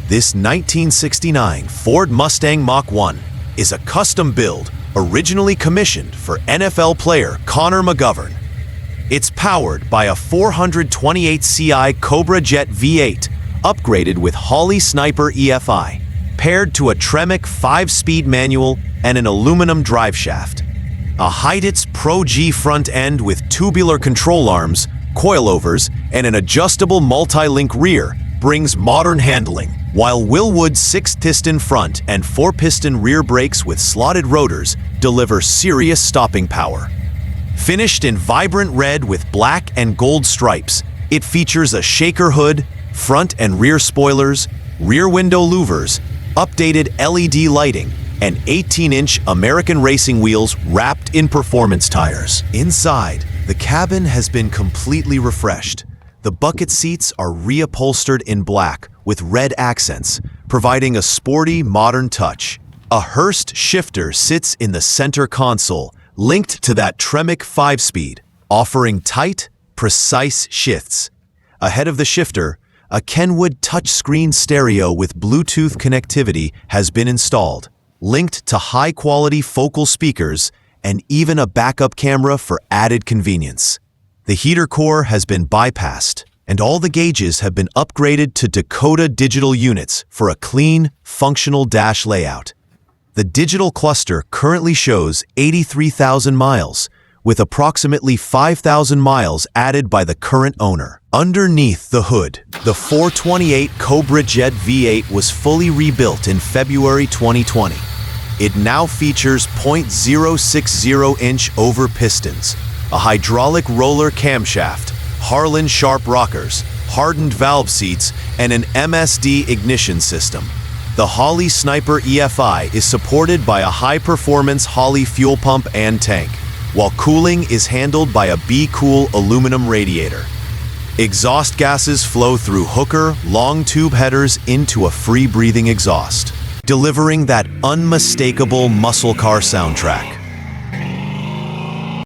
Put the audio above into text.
This 1969 Ford Mustang Mach 1 is a custom build originally commissioned for NFL player Connor McGovern. It's powered by a 428 CI Cobra Jet V8 upgraded with Holley Sniper EFI, paired to a Tremec 5-speed manual and an aluminum driveshaft. A Heiditz Pro G front end with tubular control arms, coilovers, and an adjustable multi-link rear brings modern handling, while Wilwood's 6-piston front and 4-piston rear brakes with slotted rotors deliver serious stopping power. Finished in vibrant red with black and gold stripes, it features a shaker hood, front and rear spoilers, rear window louvers, updated LED lighting, and 18-inch American racing wheels wrapped in performance tires. Inside, the cabin has been completely refreshed. The bucket seats are reupholstered in black with red accents, providing a sporty, modern touch. A Hurst shifter sits in the center console, linked to that Tremec 5-speed, offering tight, precise shifts. Ahead of the shifter, a Kenwood touchscreen stereo with Bluetooth connectivity has been installed, linked to high-quality focal speakers and even a backup camera for added convenience. The heater core has been bypassed, and all the gauges have been upgraded to Dakota digital units for a clean, functional dash layout. The digital cluster currently shows 83,000 miles, with approximately 5,000 miles added by the current owner. Underneath the hood, the 428 Cobra Jet V8 was fully rebuilt in February 2020. It now features 0.060-inch over pistons, a hydraulic roller camshaft, Harlan sharp rockers, hardened valve seats, and an MSD ignition system. The Holley Sniper EFI is supported by a high-performance Holley fuel pump and tank, while cooling is handled by a B-Cool aluminum radiator. Exhaust gases flow through Hooker long tube headers into a free-breathing exhaust, delivering that unmistakable muscle car soundtrack.